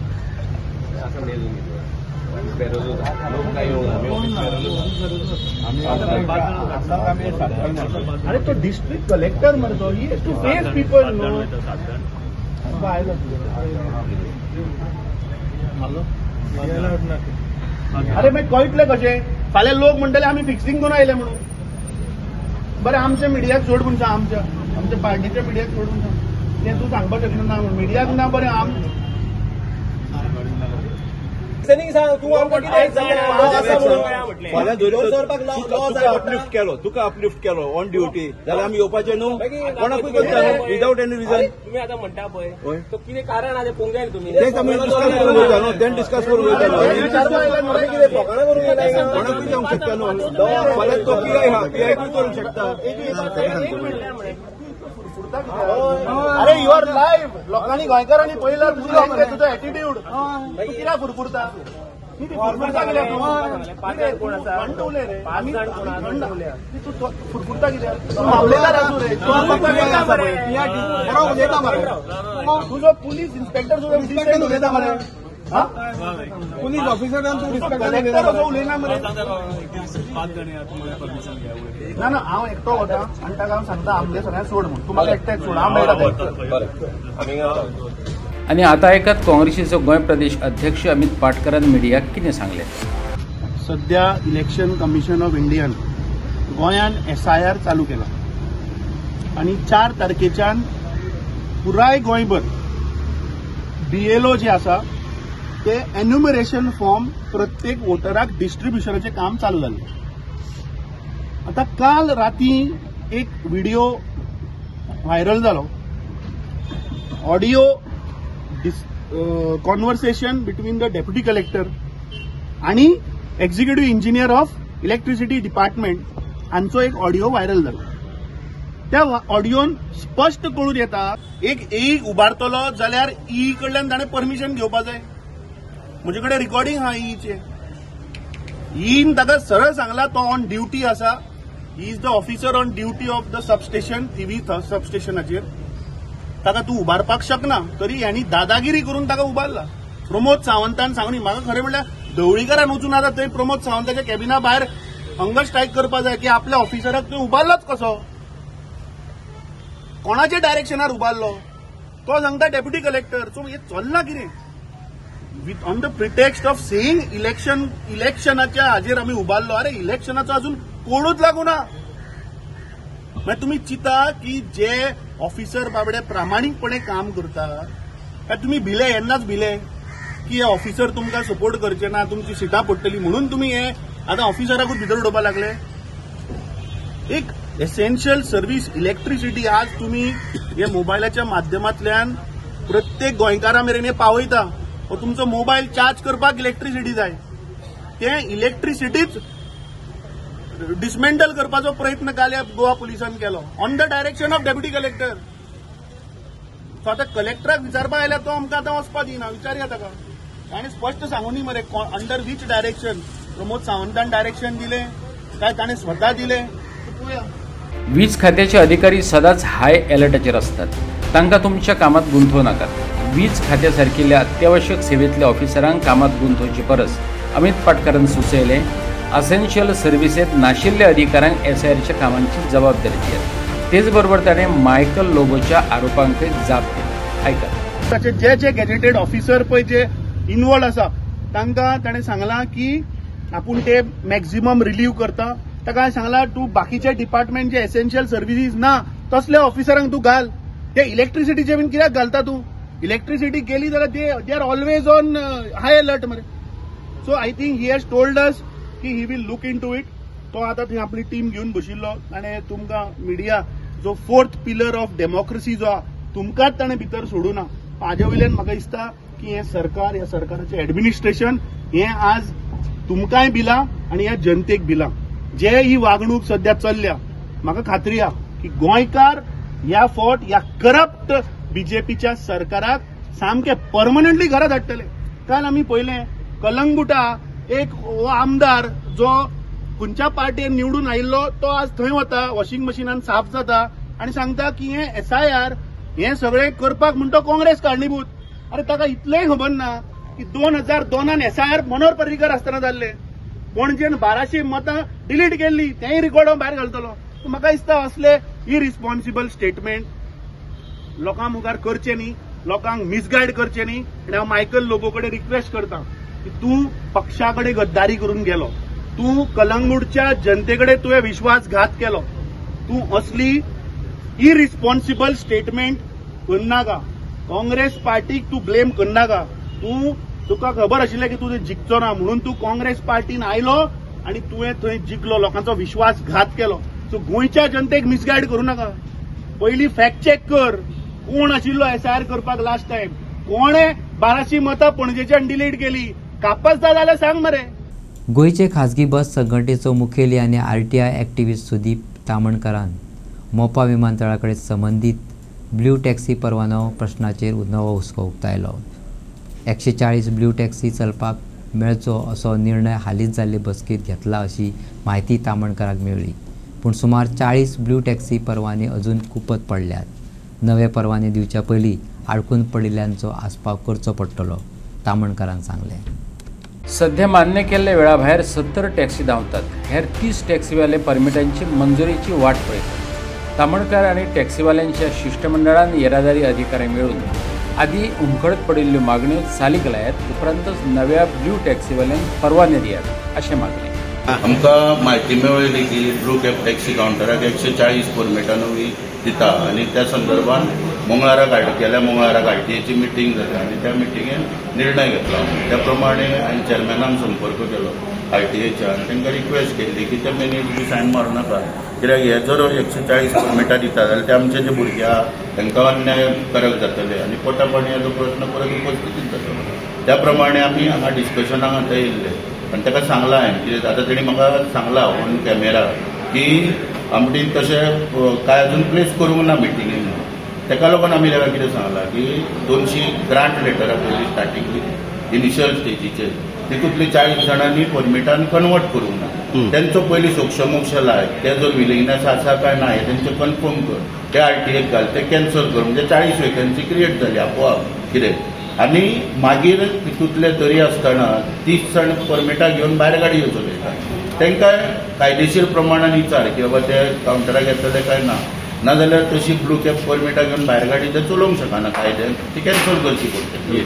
अरे तो डिस्ट्रिक्ट कलेक्टर मरतो, ही टू फेस पीपल नो. अरे मागीर कळटलें कशें? फाल्यां लोक म्हणटले आमी फिक्सिंग करून आयले म्हणून. बरें आमच्या मिडियाक सोड म्हणटा, आमच्या पार्टीच्या मिडियाक सोड म्हणटा, तें तूं सांगपाक शकना ना म्हणून. मिडियाक ना बरें आम तुका अपलिफ्ट केलो ऑन ड्युटी जाल्यार आमी येवपाचे न्हू, कोणाकूय करता विदाउट एनी रिजन. तुम्ही आता म्हणटा पळय तो कितें कारण आहा तें पोंगेल तुमी तें डिस्कस करून वयता कोणाकूय जावंक शकता न्हू. फाल्यां तो PI हा, PI करूंक शकता. अरे युआर लाईव्ह. लोकांनी गोंयकारांनी पळयल्यार तुजो एटिट्यूड, तूं कित्याक फुरफुरता? फुरफुरता कित्याक फुरफुरता कित्याक तुजो पुलीस इन्स्पेक्टर सुद्दां उलयता मरे, पुलीस ऑफिसरान तूं कलेक्टर असो उलयना मरे. ना ना हांव एकटो वता आनी ताका हांव सांगता आमगे सगळ्यांक सोड म्हणून. तूं म्हाका एकट्याक सोड, हांव मेळटा. आणि आता ऐकत काँग्रेसीचो गोंय प्रदेश अध्यक्ष अमित पाटकरान मिडियाक कितें सांगलें. सध्या इलेक्शन कमिशन ऑफ इंडियान गोंयान SIR चालू केला आणि 4 तारखेच्यान पुराय गोंयभर BLO जे आसा ते एन्युमरेशन फॉर्म प्रत्येक वोटराक डिस्ट्रीब्युशनाचे काम चालू जालें. आता काल राती एक व्हिडिओ व्हायरल जालो, audio conversation between the deputy collector आणि executive engineer of electricity department हांचो एक ऑडिओ व्हायरल जालो. त्या ऑडिओन स्पष्ट कळून येता एक EE उबारतलो जाल्यार EE कडल्यान ताणें परमिशन घेवपाक जाय. म्हजे कडेन रिकॉर्डिंग आहा EEचे. EEन ताका सरळ सांगला तो ऑन ड्युटी आसा. He is the officer on duty of the substation TV सबस्टेशनाचेर. ताका तूं उबारपाक शकना, तरी ह्यांनी दादागिरी करून ताका उबारला. प्रमोद सावंतान सांगली म्हाका खरें म्हणल्यार ढवळीकरान वचून आतां थंय प्रमोद सावंताच्या कॅबिना भायर हंगर स्ट्रायक करपाक जाय की आपल्या ऑफिसराक तुवें उबारलोच कसो, कोणाच्या डायरेक्शनार उबारलो. तो सांगता डेप्युटी कलेक्टर. सो हें चल्लां कितें on the pretext of saying इलेक्शनाच्या हाजेर आमी उबारलो. अरे इलेक्शनाचो अजून कोणूच लागूना. मागीर तुमी चिता की जे ऑफिसर बाबडे प्रामाणीकपणे काम करता काय तुमी भिले, येन्नाच भिले की हे ऑफिसर तुमकां सपोर्ट करचे ना, तुमची सिटां पडटली म्हणून तुमी हे आतां ऑफिसराकूच भितर उडोवपाक लागले. एक एसेन्शियल सर्व्हिस इलेक्ट्रिसिटी आज तुम्ही हे मोबायलाच्या माध्यमांतल्यान प्रत्येक गोंयकारा मेरेन हे पावयता. तुमचो मोबायल चार्ज करपाक इलेक्ट्रिसिटी जाय, ते इलेक्ट्रिसिटीच डिसमेंटल करपाचो प्रयत्न काल्या गोवा पुलिसान केलो on the direction of deputy collector. So आतां कलेक्टराक विचारपाक आयल्यार तो आमकां आतां वचपाक दिना. विचारया ताका. ताणें स्पश्ट सांगूनी मरे अंडर वीच डायरेक्शन. प्रमोद सावंतान डायरेक्शन दिलें काय ताणें स्वता दिलें पळोवया. वीज खात्याचे अधिकारी सदांच हाय अलर्टाचेर असतात. तांकां तुमच्या कामात गुंतवू नाकात. वीज खात्यासारकिल्ल्या अत्यावश्यक सेवेतल्या ऑफिसरांक कामात गुंतवची परस अमित पाटकरान सुचयलें. असेन्शियल सर्व्हिसेत नाशिल्ल्या अधिकाऱ्यांक SIRच्या कामांची जबाबदारी दिली. तेच बरोबर ताणें मायकल लोबोच्या आरोपांकय जाप दिली. आयकात. जे जे गॅजेटेड ऑफिसर पळय जे इन्वॉल्व आसा तांकां ताणें सांगलां की आपूण ते मॅक्झिमम रिलीव करता. ताका सांगलां तूं बाकीचे डिपार्टमेंट जे एसेन्शियल सर्व्हिसीस ना तसल्या ऑफिसरांक तूं घाल. ते इलेक्ट्रिसिटीचे बीन कित्याक घालता तूं. इलेक्ट्रिसिटी गेली जाल्यार they are always on high alert मरे. So I think he has told us की he will look into it. तो आतां थंय आपली टीम घेवन बशिल्लो आनी तुमकां मिडिया जो 4th पिलर ऑफ डेमोक्रेसी जो आहा तुमकांच ताणें भितर सोडूना. हाजे वयल्यान म्हाका दिसता की हे सरकार, ह्या सरकाराचें एडमिनिस्ट्रेशन हें आज तुमकांय भिला आनी ह्या जनतेक भिला. जे ही वागणूक सध्या चल्ल्या म्हाका खात्री आहा की गोंयकार ह्या फावट ह्या करप्ट BJPच्या सरकाराक सामके परमनंटली घरा धाडटले. काल आमी पळयलें कलंगुटा एक आमदार जो खंयच्या पार्टीन निवडून आयिल्लो तो आज थंय वता, वॉशिंग मशिनान साफ जाता आनी सांगता की हे SIR हे सगळें करपाक म्हणटा काँग्रेस कारणीभूत. अरे ताका इतलेंय खबर ना की 2002 SIR मनोहर पर्रीकर आसतना जाल्ले. पणजेन 1200 मतां डिलीट केल्ली, तेंय रिकॉर्ड भायर घालतलो. म्हाका दिसता असले इरिस्पॉन्सिबल स्टेटमेंट लोकां मुखार करचे न्ही, लोकांक मिसगायड करचे न्ही. आनी हांव मायकल लोबो कडेन रिक्वेस्ट करता की तूं पक्षा कडेन गद्दारी करून गेलो, तूं कलंगूटच्या जनतेकडे तुवें विश्वासघात केलो, तूं असली इरिस्पॉन्सिबल स्टेटमेंट करनाका. काँग्रेस पार्टीक तूं ब्लेम करनाका. तुका खबर आशिल्लें की तूं जिखचो ना म्हणून तूं काँग्रेस पार्टीन आयलो आनी तुवें थंय जिखलो, लोकांचो विश्वासघात केलो. सो गोंयच्या जनतेक मिसगायड करूं नाका. पयलीं फॅक्ट चॅक कर कोण आशिल्लो SIR करपाक लास्ट टायम, कोणे 1200 मतां पणजेच्यान डिलीट केली. कापास जाल्यार सांग मरे. गोंयचे खाजगी बस संघटनेचो मुखेली आनी RTI एक्टिव्हिस्ट सुदीप तामणकारान मोपा विमानतळा कडेन संबंदीत ब्ल्यू टॅक्सी परवानो प्रश्नाचेर नवो हुस्को उक्तायलो. 140 ब्ल्यू टॅक्सी चलपाक मेळचो असो निर्णय हालींच जाल्ले बसकेंत घेतला अशी म्हायती तामणकाराक मेळ्ळी. पूण सुमार 40 ब्ल्यू टॅक्सी परवाने अजून कुपत पडल्यात. नवे परवाने दिवच्या पयलीं आडकून पडिल्ल्यांचो आस्पाव करचो पडटलो, तामणकारान सांगलें. सध्या मान्य केल्ल्या वेळा भायर 70 टॅक्सी धांवतात. हेर 30 टॅक्सीवाले परमिटांची मंजुरीची वाट पळयतात. तामणकार आनी टॅक्सीवाल्यांच्या शिष्टमंडळान येरादारी अधिकारी मेळून आदी उमकडत पडिल्ल्यो मागण्यो चालीक लायात, उपरांतच नव्या ब्ल्यू टॅक्सीवाल्यांक परवाने दियात अशें मागलें. आमकां म्हायती मेळ्ळी की ब्लू कॅब टॅक्सी कावंटराक 140 परमिटांनी दिता आनी त्या संदर्भान मंगळारा गेल्या मंगळारा आरटीएची मिटींग जाता आनी त्या मिटिंगेन निर्णय घेतला. त्या प्रमाणे हांवें चॅरमॅनाक संपर्क केलो आरटीएच्या आनी तांकां रिक्वेस्ट केल्ली की ते मिनीट बी सायन मारूं नाका, कित्याक हे जर 140 परमिटां दिता जाल्यार ते आमचे जे भुरगे आहा तांकां अन्यायकारक जातले आनी पोटापाणयाचो प्रश्न परत उपस्थितीत जातलो. त्या प्रमाणे आमी हांगा डिस्कशनाक आतां येयल्ले आनी ताका सांगलां हांवें, कितें आतां तेणी म्हाका सांगलां ऑन कॅमेरा की आमची तशें कांय अजून प्लेस करूंक ना मिटिंगेन. ताका लागून आमी ताका कितें सांगलां की 200 ग्रांट लेटरां पयलीं स्टार्टींग इनिशियल स्टेजीचेर तितूंतली 40 जाणांनी परमिटान कन्वर्ट करूंक ना. तेंचो पयलीं सोक्षमोक्ष लाय, ते जर विलिंगनेस आसा काय ना हें तेंचें कन्फर्म कर, ते आरटीएक घाल, ते कॅन्सल कर, म्हणजे 40 वेकन्सी क्रिएट जाली आपोआप कितें. आनी मागीर तितूंतले तरी आसतना 30 जाण परमिटां घेवन भायर गाडयो चलयतात. तांकां कायदेशीर प्रमाणान विचार की बाबा ते कावंटराक येतले काय ना, नाजाल्यार तशी ब्लू कॅब परमिटां घेवन भायर गाडी ते चलोवंक शकना कायद्यान, ती कॅन्सल करची पडटली.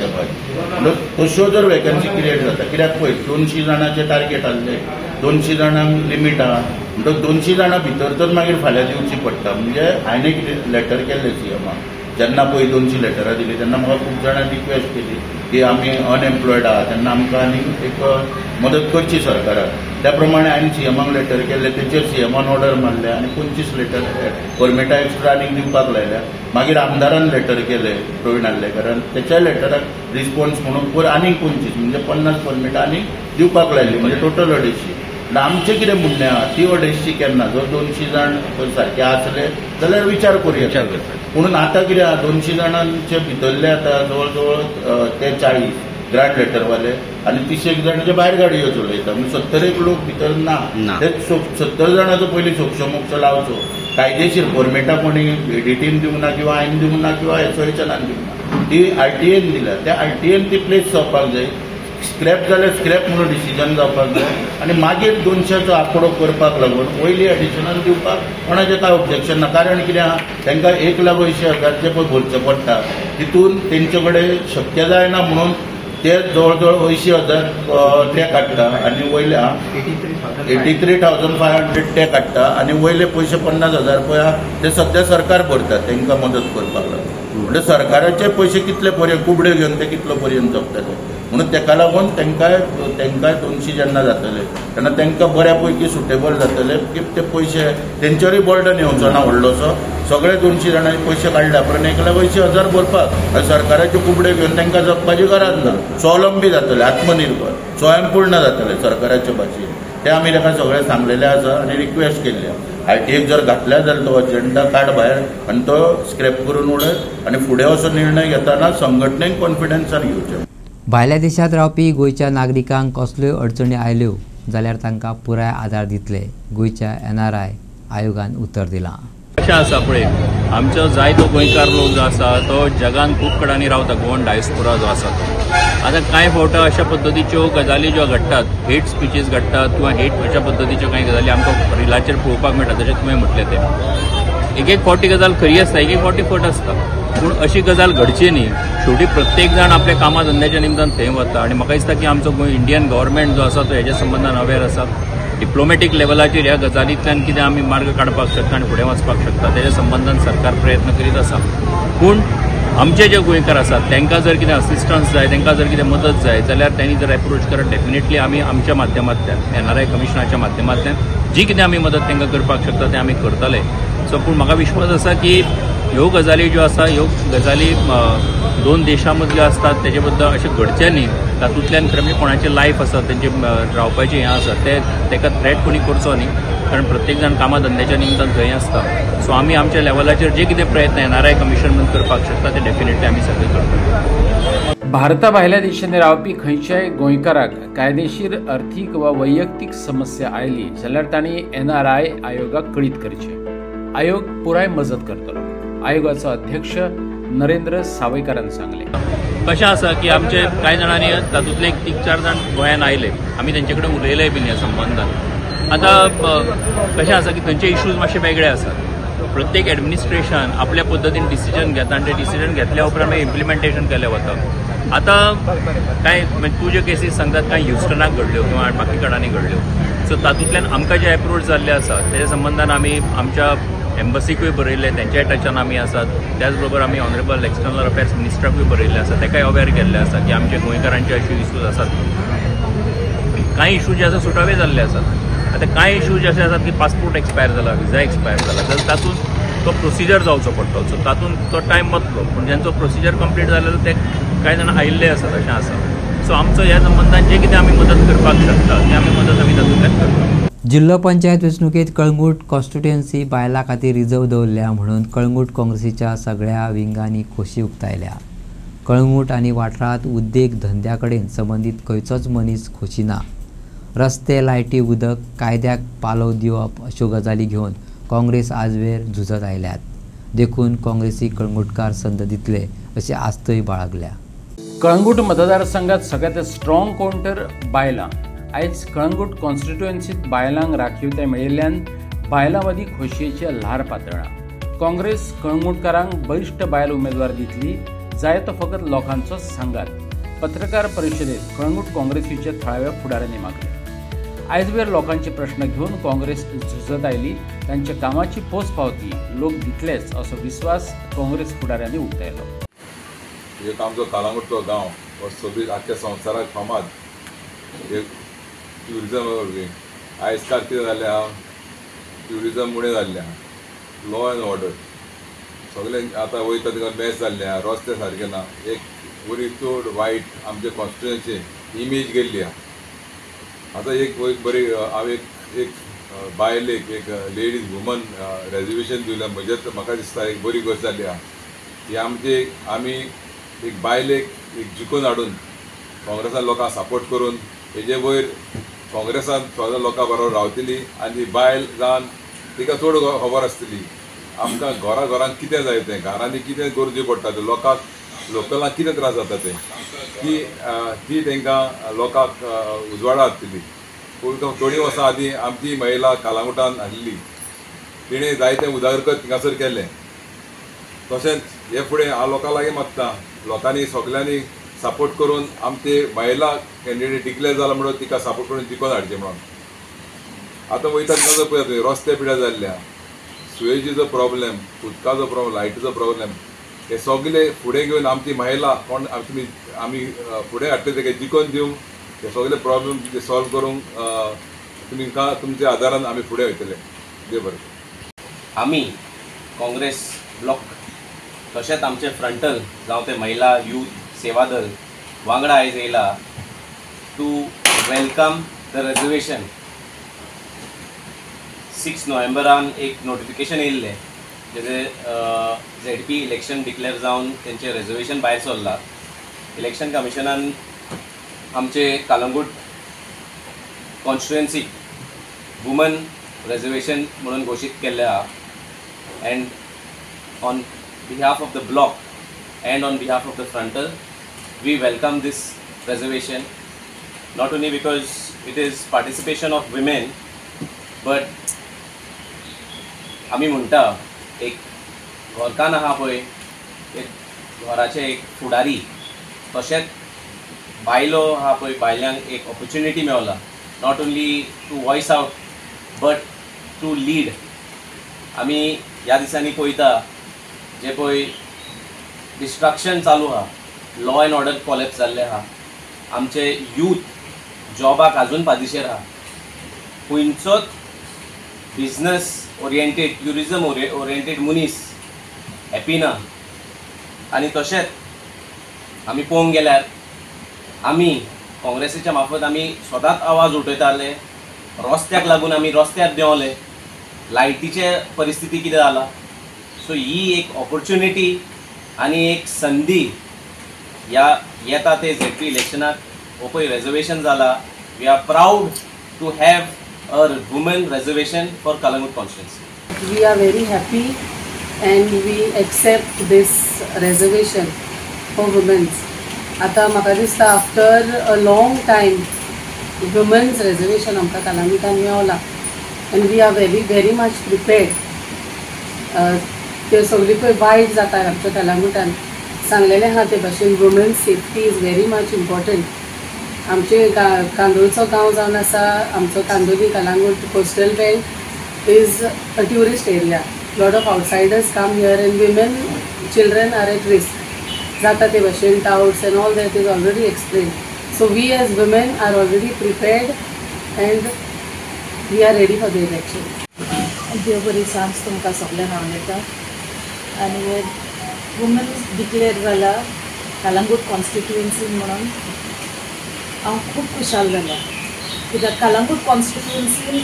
तश्यो जर वेकन्सी क्रिएट जाता, कित्याक पळय 200 जाणांचे टार्गेट आसले, 200 जाणांक लिमीट आहा, म्हणटकीर 200 जाणां भितर तर मागीर फाल्यां दिवची पडटा. म्हणजे हांवें एक लेटर केल्लें सीएमाक, जेन्ना पळय 200 लेटरां दिली तेन्ना म्हाका खूब जाणां रिक्वेस्ट केली की आमी अनएम्प्लॉयड आहा तेन्ना आमकां आनी एक मदत करची सरकाराक. त्या प्रमाणे हांवें सीएमाक लेटर केल्लें, तेचेर सीएमान ऑर्डर मारले आनी 25 लेटर परमिटां एक्स्ट्रा आनीक दिवपाक लायल्या. मागीर आमदारान लेटर केलें प्रवीण आल्लेकरान, तेच्या लेटराक रिस्पॉन्स म्हणून आनीक 25 म्हणजे 50 परमिटां आनीक दिवपाक लायली, म्हणजे टोटल 250. आमचें कितें म्हणणें आहा ती 250 केन्ना, जर 200 जाण सारके आसले जाल्यार विचार करूया. म्हणून आतां कितें आहा 200 जाणांचे भितरले आतां जवळ जवळ ते 40 ग्रांट लेटरवाले आनी 30 जाणांचे भायर गाडयो चलयता, म्हणजे 70 लोक भितर ना. ते 70 जाणांचो पयलीं सोक्षमोक्ष लावचो, कायदेशीर परमिटां कोणी एडीटीन दिवंक ना किंवा हांवें दिवंक ना किंवा एसोसिएशनान दिवंक ना, ती आरटीएन दिल्या. त्या आरटीएन ती प्लेस जावपाक जाय, स्क्रॅप जाल्यार स्क्रॅप म्हणून डिसिजन जावपाक जाय आनी मागीर 200चो आंकडो करपाक लागून वयली एडिशनल दिवपाक कोणाचें कांय ऑब्जेक्शन ना. कारण कितें आहा तांकां 1,80,000 जे पळय भरचें पडटा तितून तेंचे कडेन शक्य जायना म्हणून ते जवळ जवळ 80,000 ते काडटा आनी वयले 83,500 ते काडटा आनी वयले पयशे 50,000 पळय आहा ते सद्या सरकार भरता तांकां मदत करपाक लागून. म्हणजे सरकाराचे पयशे कितले पर्यंत कुबड्यो घेवन ते कितलो पर्यंत जगतले. म्हणून ताका लागून तांकांय 200 जेन्ना जातले तेन्ना तांकां बऱ्या पैकी सुटेबल जातले की ते पयशे तेंचेरूय बर्डन येवचो ना व्हडलोसो. सगळे 200 जाणांनी पयशे काडल्या उपरांत 1,80,000 भरपाक आनी सरकाराचे कुबड्यो घेवन तांकां जगपाची गरज ना. स्वावलंबी जातले, आत्मनिर्भर, स्वयंपूर्ण जातले सरकाराचे भाशेन. ते आमी ताका सगळें सांगलेलें आसा आनी रिक्वेस्ट केल्ली आहा आरटीएक जर घातल्या जाल्यार तो अजेंडा काड भायर आनी तो स्क्रॅप करून उडय आनी फुडें असो निर्णय घेतना संघटनेक कॉन्फिडन्सान घेवचें. भायल्या देशांत रावपी गोंयच्या नागरिकांक कसल्यो अडचणी आयल्यो जाल्यार तांकां पुराय आदार दितले, गोंयच्या NRI आयोगान उतर दिलां. अशें आसा पळय, आमचो जायतो गोंयकार लोक जो आसा तो जगान खूब कडांनी रावता, गोवन डायस्पोरा जो आसा तो. आतां कांय फावट अशा पद्दतीच्यो गजाली ज्यो घडटात, हेट स्पिचीस घडटात किंवा हेट अशा पद्दतीच्यो कांय गजाली आमकां रिलाचेर पळोवपाक मेळटा, जशें तुवें म्हटलें तें. एक फावटी गजाल खरी आसता, एक फावटी फट आसता, पूण अशी गजाल घडची न्ही. शेवटी प्रत्येक जाण आपल्या कामा धंद्याच्या निमतान थंय वता आनी म्हाका दिसता की आमचो गोंय इंडियन गव्हर्मेंट जो आसा तो हेच्या संबंदान अवेर आसा. डिप्लोमॅटीक लेवलाचेर ह्या गजालींतल्यान कितें आमी मार्ग काडपाक शकता आनी फुडें वचपाक शकता तेच्या संबंदान सरकार प्रयत्न करीत आसा. पूण आमचे जे गोंयकार आसात तांकां जर कितें असिस्टन्स जाय, तांकां जर कितें मदत जाय जाल्यार त्यांनी जर एप्रोच करत डेफिनेटली आमी आमच्या माध्यमांतल्यान NRI कमिशनाच्या माध्यमांतल्यान जी कितें आमी मदत तांकां करपाक शकता तें आमी करतले. सो पूण म्हाका विश्वास आसा की ह्यो गजाली ज्यो आसा ह्यो गजाली 2 देशां मदल्यो असतात तेजे बद्दल अशें घडचें न्ही. तातूंतल्यान खरें म्हणजे कोणाचें लायफ आसा तेंचे रावपाचें हें आसा तेका थ्रेट कोणी करचो न्ही, कारण प्रत्येक जाण कामा धंद्याच्या निमतान थंय आसता. सो आमी आमच्या लेवलाचेर जे कितें प्रयत्न NRI कमिशन मदीं करपाक शकता ते डेफिनेटली आमी सगळे करतले. भारता भायल्या देशांनी रावपी खंयच्याय गोंयकाराक कायदेशीर अर्थीक वा वैयक्तीक समस्या आयली जाल्यार तांणी NRI आयोगाक कळीत करचें. आयोग पुराय मजत करतलो, आयोगाचो अध्यक्ष नरेंद्र सावयकारान सांगले. कशें आसा की आमचे कांय जाणांनी तातूंतले 3-4 जाण गोंयान आयले, आमी तेंचे कडेन उलयलेय बीन ह्या संबंदान. आतां कशें आसा की थंयचे इश्यूज मातशे वेगळे आसात. प्रत्येक ॲडमिनिस्ट्रेशन आपल्या पद्धतीन डिसिजन घेता आणि ते डिसिजन घेतल्या उपरांत इम्प्लिमेंटेशन केलें वता. आतां कांय तुज्यो केसीस सांगतात कांय ह्युस्टनाक घडल्यो किंवा बाकी कडांनी घडल्यो. सो तातूंतल्यान आमकां जे अप्रोच जाल्ले आसात तेज्या संबंधान आमी आमच्या एम्बसीकूय बरयले, तेंच्याय टचान आमी आसात. त्याच बरोबर आमी ऑनरेबल एक्सटर्नल अफेर्स मिनिस्टराकूय बरयल्ले आसा, तेकाय अवेअर केल्ले आसा की आमचे गोंयकारांचे अशे इश्यूज आसात. कांय इश्यू जे आसा सुटावे जाल्ले आसात. आतां कांय इश्यू जे अशे आसात की पासपोर्ट एक्सपायर जाला, विजा एक्सपायर जाला, जाल्यार तातूंत तो प्रोसिजर जावचो पडटलो. सो तातूंत तो टायम वतलो, पूण जेंचो प्रोसिजर कंप्लीट जालो ते कांय जाणां आयिल्ले आसात अशें आसा. सो आमचो ह्या संबंधान जे कितें आमी मदत करपाक शकता ती आमी मदत आमी तातूंतल्यान करता. जिल्लो पंचायत वेंचणुकेत कळंगूट कॉन्स्टिट्युएन्सी बायलां खातीर रिजर्व दवरल्या म्हणून कळंगूट काँग्रेसीच्या सगळ्या विंगांनी खोशी उक्तायल्या. कळंगूट आनी वाठारांत उद्देग धंद्या कडेन संबंदीत खंयचोच मनीस खोशी ना. रस्ते, लायटी, उदक, कायद्याक पालव दिवप अश्यो गजाली घेवन काँग्रेस आजवेर झुजत आयल्यात. देखून काँग्रेसी कळंगूटकार संद दितले अशी आस्तय बाळगल्या. कळंगूट मतदारसंघात सगळ्यात स्ट्रॉंग कोण तर बायलां. आयज कळंगूट कॉन्स्टिट्युएन्सीत बायलांक राखीवताय मेळिल्ल्यान बायलां मदीं खोशयेची ल्हार पातळ्ळा. काँग्रेस कळंगूटकारांक बळिश्ट बायल उमेदवार दितली जाय तो फकत लोकांचोच सांगात. पत्रकार परिशदेत कळंगूट काँग्रेसीचे थळाव्या फुडाऱ्यांनी मागले. आयजवेर लोकांचे प्रश्न घेवन काँग्रेस झुजत आयली. तांच्या कामाची पोचपावती लोक दितलेच असो विश्वास काँग्रेस फुडाऱ्यांनी उक्तायलो. एक आमचो कळंगूटचो गांव हो सोबीत आख्या संवसाराक फामाद एक ट्युरिजम वरवीं. आयज काल कितें जाल्लें आहा, ट्युरिजम मुळे जाल्लें आहा, लॉ एंड ऑर्डर सगळें आतां वयता तिका मॅच जाल्लें आहा, रस्ते सारके ना. एक बरी चड वायट आमचे कॉन्स्टिट्युएन्सी इमेज गेल्ली आहा. आतां एक बरी हांव एक बायलेक एक लेडीज वुमन रेजर्वेशन दिवलें. म्हजेच म्हाका दिसता एक बरी गोश्ट जाल्ली आहा ती आमी एक बायलेक एक जिखून हाडून काँग्रेसान लोकांक सपोर्ट करून हेजे वयर काँग्रेसान सगळ्या लोकां बरोबर रावतली आनी बायल जावन तिका चड खबर आसतली आमकां घरांत कितें जाय तें, घरांनी कितें गरजे पडटा तें, लोकलांक कितें त्रास जाता तें, ती तांकां लोकांक उजवाडा हाडटली. पूण थोडीं वर्सां आदीं आमची महिला कळंगूटान आसली, तिणें जायतें उदरगत थिंगासर केलें. तशेंच हे फुडें हांव लोकां लागीं मागता लोकांनी सगल्यांनी सपोर्ट करून आमचे महिला कॅन्डिडेट डिक्लेअर जाला म्हणून तिका सपोर्ट करून जिखून हाडचें म्हणून. आतां वयता तिका पळय तुवें रस्ते पिड्यार जाल्ल्या, सुयेजीचो प्रॉब्लेम, उदकाचो प्रॉब्लेम, लायटीचो प्रॉब्लेम, हे सगळे फुडें घेवन आमची महिला कोण आमी फुडें हाडटले तेका जिखून दिवंक हे सगळे प्रॉब्लेम सॉल्व करूंक तुमकां तुमच्या आदारान आमी फुडें वयतले. देव बरें. आमी काँग्रेस ब्लॉक तशेंच आमचे फ्रंटल जावं ते महिला यूथ सेवा दल वांगडा आयज येयला टू वेलकम द रेजर्वेशन. 6 नोव्हेंबरान एक नोटिफिकेशन येयल्लें जेजे ZP इलेक्शन डिक्लेअर जावन तेंचे रेजर्वेशन भायर सरला. इलेक्शन कमिशनान आमचे कळंगूट कॉन्स्टिट्युएन्सी वुमन रेजर्वेशन म्हणून घोषीत केल्लें आहा. End on behalf of the block and on behalf of the frontal we welcome this reservation, not only because it is participation of women but आमी म्हणटा एक घरकान आहा पळय एक घराचे एक फुडारी तशेंच बायलो आहा पळय बायल्यांक एक ऑपॉर्च्युनिटी मेळला not only to voice out but to lead. आमी ह्या दिसांनी पळयता जे पळय डिस्ट्रक्शन चालू आहा, लॉ एंड ऑर्डर कॉलेप्स जाल्ले आहा, आमचे यूथ जॉबाक आजून पादिशेर आहा. खंयचोच बिजनस ओरिएंटेड ट्युरिजम ओरिएंटेड मनीस हॅपी ना. आनी तशेंच आमी पळोवंक गेल्यार आमी काँग्रेसीच्या मार्फत आमी सदांच आवाज उठयताले. रस्त्याक लागून आमी रस्त्यार देंवले, लायटीचे परिस्थिती कितें जाला. सो ही एक ऑपॉर्च्युनिटी आनी एक संदी ह्या येता ते ZP इलेक्शनाक हो पळय रेजर्वेशन जाला. We are proud to have a woman reservation for Calangute constituency. We are very happy and we accept these reservation for women's. आतां म्हाका दिसता after a long time women's reservation आमकां कळंगूटान मेळला and we are very very much prepared ते सगळी पळय वायट जाता आमच्या कलांगुटान सांगलेलें आहा ते भाशेन women's safety is very much important. आमचे कांदोळचो गांव जावन आसा, आमचो Candolim Calangute coastal belt is a tourist area. Lot of outsiders come here and women children are at risk जाता ते भाशेन touts and all that is already explain. So we as women are already prepared and we are ready for the election. देव बरी सांज तुमकां सगळ्यांक हांव दिता. आनी वुमन्स डिक्लेअर जाला कलंगूट कॉन्स्टिट्युएन्सीन म्हणून हांव खूब खुशाल जालें. कित्याक कलंगूट कॉन्स्टिट्युएन्सीन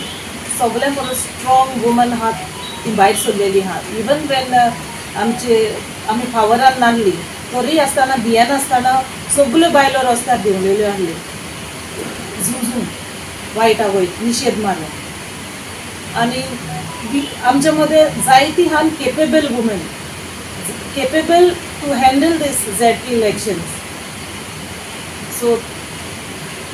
सगळे परस स्ट्रॉंग वुमन आहात ती भायर सरलेली आहात. इवन वेन आमी फावरान नासली तरी आसतना बियान आसतना सगल्यो बायलो रस्त्यार देंवलेल्यो आहल्यो झुंजून वायटा वयत निशेध मारून. आनी आमच्या मध्ये जायती आहात capable woman capable to handle this ZP elections. So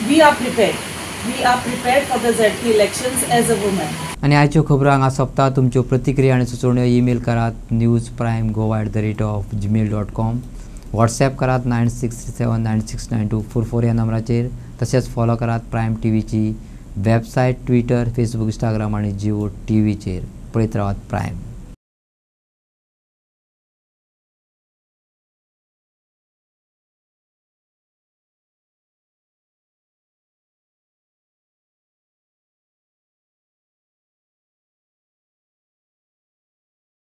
we are prepared for the ZP elections as a woman. आणि आयच्यो खबरो हांगा सोंपता. तुमच्यो प्रतिक्रिया आनी सुचोवण्यो ईमेल करात newsprimegoa@gmail.com. व्हॉट्सॲप करात 9637969244 ह्या नंबराचेर. तशेंच फॉलो करात प्रायम टीव्हीची वेबसायट, ट्विटर, फेसबूक, इंस्टाग्राम आनी जिओ टीव्हीचेर. पळयत रावात प्रायम.